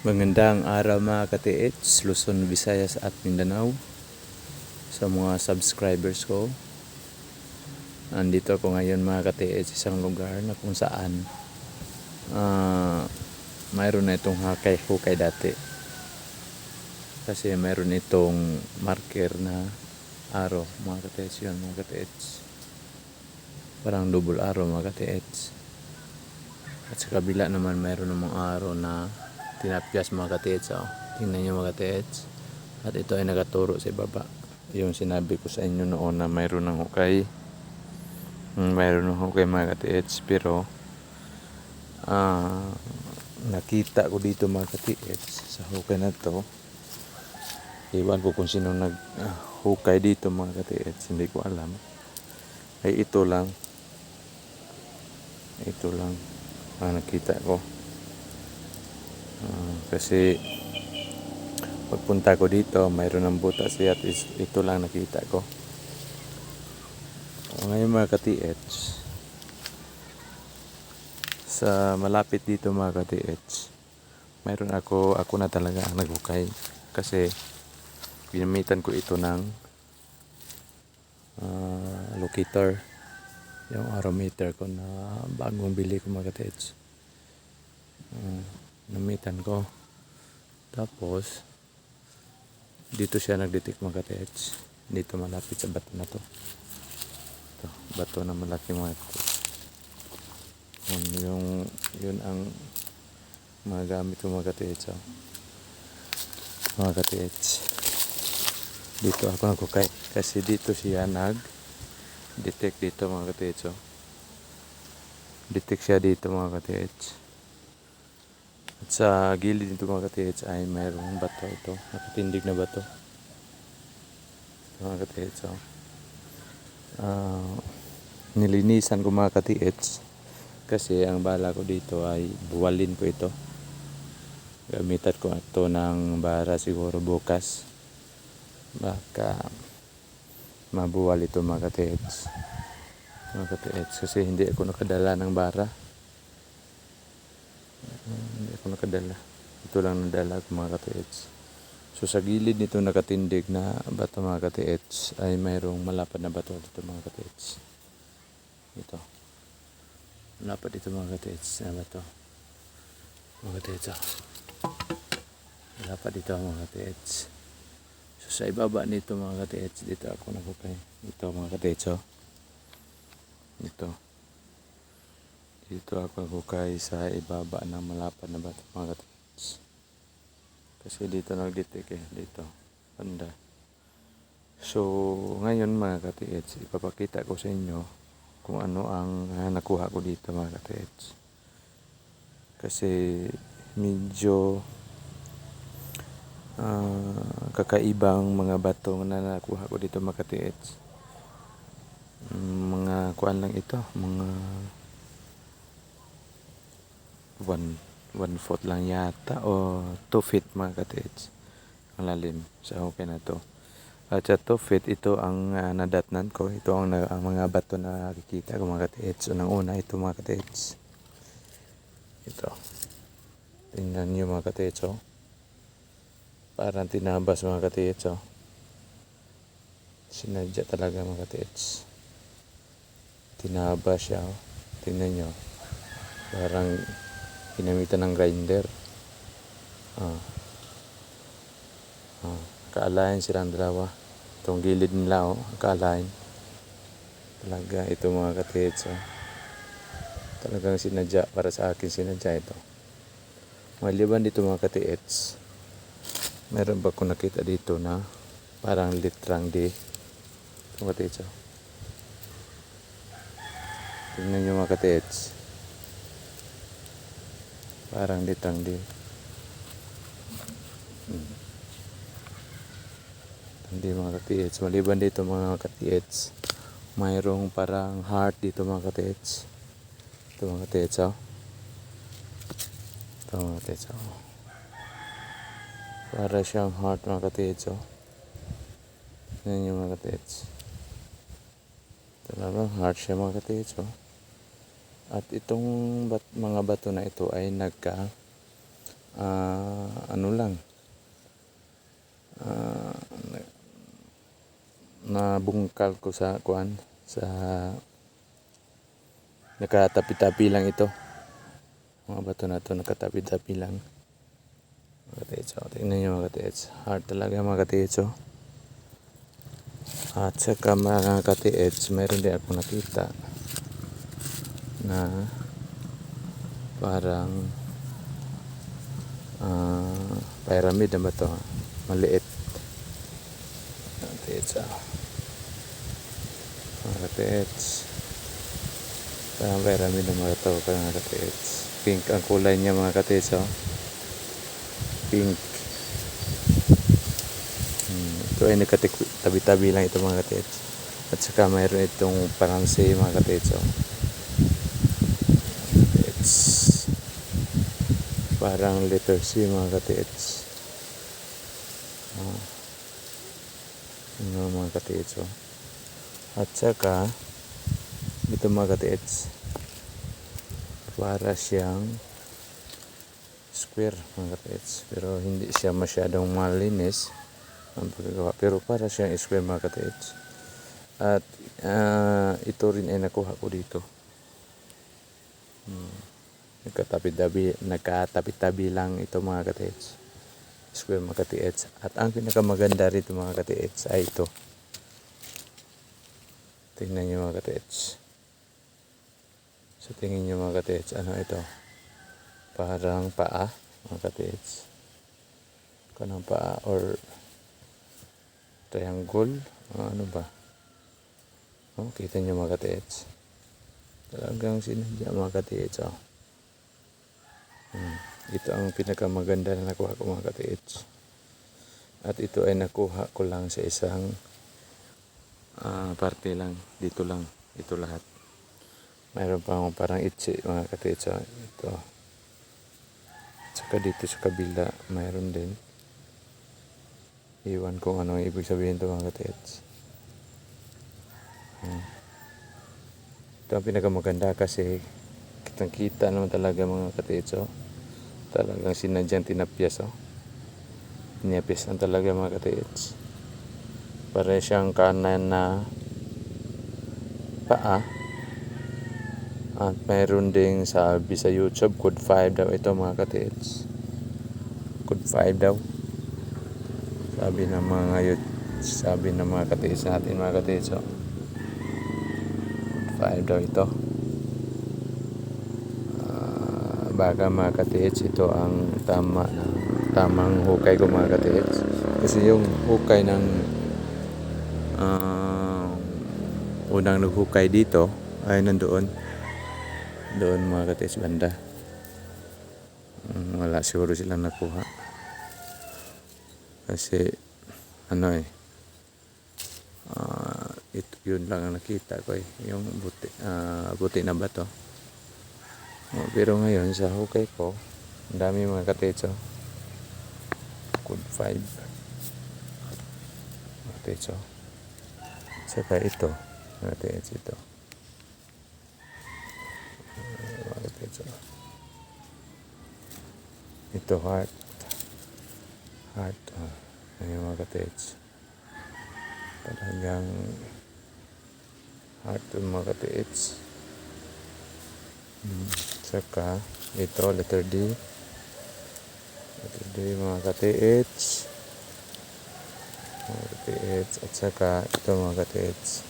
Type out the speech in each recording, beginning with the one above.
Magandang araw mga ka-TH, Luzon, Visayas at Mindanao. Sa mga subscribers ko, andito ako ngayon mga ka-TH, isang lugar na kung saan mayroon na itong hukay dati. Kasi mayroon itong marker na araw mga ka-TH, yun mga ka-TH. Parang double araw mga ka-TH. At sa kabila naman mayroon namang araw na tinapyas mga ka-TH. Tingnan nyo mga ka-TH. At ito ay nakaturo sa baba. Yung sinabi ko sa inyo noon na mayroon ng hukay. Mayroon ng hukay mga ka-TH. Pero nakita ko dito mga ka-TH sa hukay na to. Iwan ko kung sino hukay dito mga ka-TH. Hindi ko alam. Ay ito lang. Ito lang nakita ko. Kasi pagpunta ko dito mayroon ng butas at ito lang nakita ko. Ngayon mga ka-TH, sa malapit dito mga ka-TH, mayroon ako na talaga ang naghukay. Kasi ginamitan ko ito ng locator, yung arometer ko na bagong bili ko mga ka-TH. Namitan ko. Tapos dito siya nagdetect mga ka-TH. Dito malapit sa bato na to. Ito, bato na malaki mga ka-TH. Yun ang mga gamit ko mga ka-TH. Mga ka-TH, dito ako nagkukay kasi dito siya nag-detect dito mga ka-TH. Detect siya dito mga ka-TH. At sa gilid dito mga ka-TH ay mayroong bato ito, nakatindig na bato. Mga ka-TH. Nilinisan ko mga ka-TH kasi ang bala ko dito ay buwalin ko ito. Gamitan ko ito ng bara siguro bukas. Baka mabuwal ito mga ka-TH. Mga ka-TH kasi hindi ako nakadala ng bara. Hindi ako nakadala. Ito lang nadala ko mga ka-TH. So sa gilid nito nakatindig na bato mga ka-TH ay mayroong malapad na bato dito mga ka-TH. Ito. Malapad dito mga ka-TH na bato. Mga ka-TH. Malapad dito mga ka-TH. So sa ibaba nito mga ka-TH, dito ako nagkukay. Ito mga ka-TH. Ito. Dito ako nagkukay sa ibaba ng malapad na bato mga ka-TH. Kasi dito nag-detect dito. Banda. So ngayon mga ka-TH, ipapakita ko sa inyo kung ano ang nakuha ko dito mga ka-TH. Kasi medyo kakaibang mga bato na nakuha ko dito mga ka-TH. Mga kuan lang ito, mga 1 foot lang yata o 2 feet mga ka-TH ang lalim sa hukay na to. At sa 2 feet ito ang nadatnan ko. Ito ang mga bato na nakikita ko mga ka-TH. Unang-una ito mga ka-TH. Ito. Tingnan nyo mga ka-TH. Parang tinabas mga ka-TH. Sinadya talaga mga ka-TH. Tinabas siya. Tingnan nyo. Parang ginamitan ng grinder. Kaalahin silang dalawa. Itong gilid nila kaalahin. Talaga ito mga ka-TH. Talagang sinadya. Para sa akin sinadya ito. Maliban dito mga ka-TH, meron ba akong nakita dito na parang litrang D. Ito mga ka-TH. Tingnan nyo mga ka-TH. Parang litrang D. Hindi mga ka-TH. Maliban dito mga ka-TH, mayroong parang heart dito mga ka-TH. Ito mga ka-TH. Ito mga ka-TH. Para siyang heart mga ka-TH. Yan yung mga ka-TH. Talagang heart siya mga ka-TH. At itong mga bato na ito ay ano lang, ah, nabungkal ko sa kuan, sa nakatapi-tapi lang ito. Mga bato na to nakatapi-tapi lang. Mga katiits, tingnan nyo mga katiits. Hard talaga mga katiits. At saka mga katiits, mayroon din ako nakita na parang pyramid na ba ito? Maliit. Katiits, mga katiits. Parang pyramid na mga ito, mga katiits. Pink ang kulay niya mga katiits. Pink. Ito ay nagkatabi-tabi lang ito mga katiits. At saka mayroon itong parang C mga katiits. It's parang letter C mga katiits. Mga katiits. At saka ito mga katiits, para siyang square mga katiits, pero hindi siya masyadong malinis ang pagkagawa, pero para siyang square mga katiits. At ito rin ay nakuha ko dito. Nagkatabi-tabi lang ito mga katiits, square mga katiits. At ang pinakamaganda rito mga katiits ay ito. Tingnan nyo mga katiits. So tingin nyo mga katiits, ano ito? Parang paa mga katiits. Kanang paa or triangle. Ano ba? Kita nyo mga katiits. Talagang sinadya mga katiits. Ito ang pinakamaganda na nakuha ko mga katiits. At ito ay nakuha ko lang sa isang parte lang. Dito lang. Ito lahat. Mayroon pa akong parang itse mga katiits. Ito. Saka dito sa kabila mayroon din. Iwan kung ano ang ibig sabihin ito mga katiits. Ito ang pinakamaganda kasi kitang kita naman talaga mga katiits. Talagang sinadyang tinapyas. Tinapyas lang talaga mga katiits. Para siyang kanan na paa. At mayroon ding sabi sa YouTube, code 5 daw ito mga katiits. Code 5 daw. Sabi ng mga katiits natin mga katiits. Code 5 daw ito. Baka mga katiits, ito ang tamang hukay ko mga katiits. Kasi yung hukay ng unang naghukay dito ay nandoon. Doon mga katiits banda. Wala siguro silang nakuha. Kasi ito yun lang ang nakita ko yung buti na bato. Pero ngayon sa hukay ko, ang dami mga katiits. Code 5 mga katiits. Saka ito mga katiits, ito mga katiits. Ito heart. Ayun mga katiits. Talagang heart mga katiits. Saka ito letter D. Letter D mga katiits. Mga katiits. At saka ito mga katiits.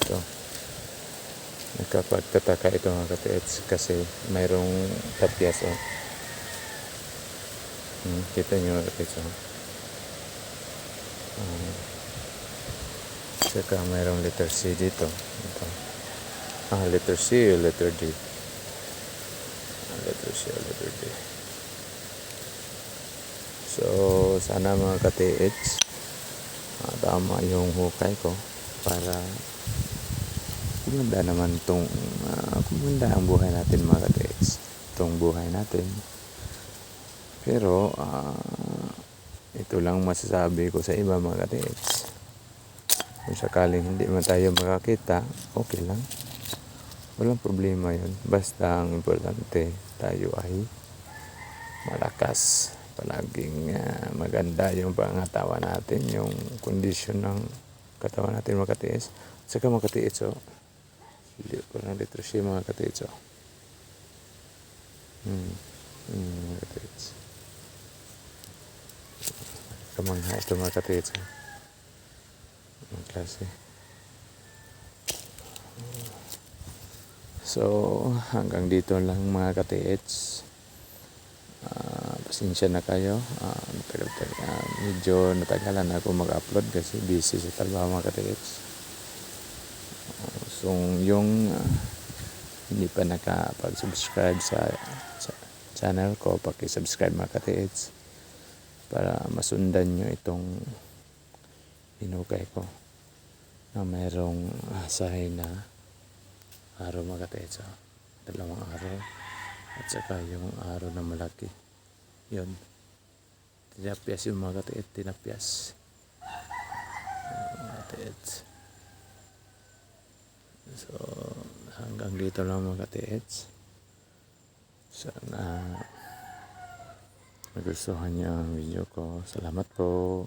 Ito. Nakapagtataka ito mga katiits kasi mayroong tapyas. Kita nyo mga katiits. Saka mayroong letter C dito. Ito. Letter C o letter D? Letter C o letter D. So, sana mga katiits, tama yung hukay ko para kumanda naman kumanda ang buhay natin mga katiits. Itong buhay natin. Pero, ito lang masasabi ko sa iba mga katiits. Kung sakaling hindi man tayo makakita, okay lang. Walang problema yun. Basta ang importante tayo ay malakas. Palaging maganda yung pangatawan natin, yung kondisyon ng katawan natin makatiis. At saka makatiis, oh. Parang litro siya mga katiis, oh. Mga katiis. Kamangha ito mga katiis, oh. Ang klase. So, hanggang dito lang mga katiits. Pasensya na kayo. Medyo natagalan ako mag-upload kasi busy sa trabaho mga katiits. So, yung hindi pa nakapag-subscribe sa channel ko, paki-subscribe mga katiits para masundan nyo itong hinukay ko na mayroong sahay na araw mga katiits, 2 araw at saka yung araw na malaki yun, tinapyas yung mga katiits, tinapyas mga katiits. So hanggang dito lang mga katiits. Sana nagustuhan niyo ang video ko. Salamat po.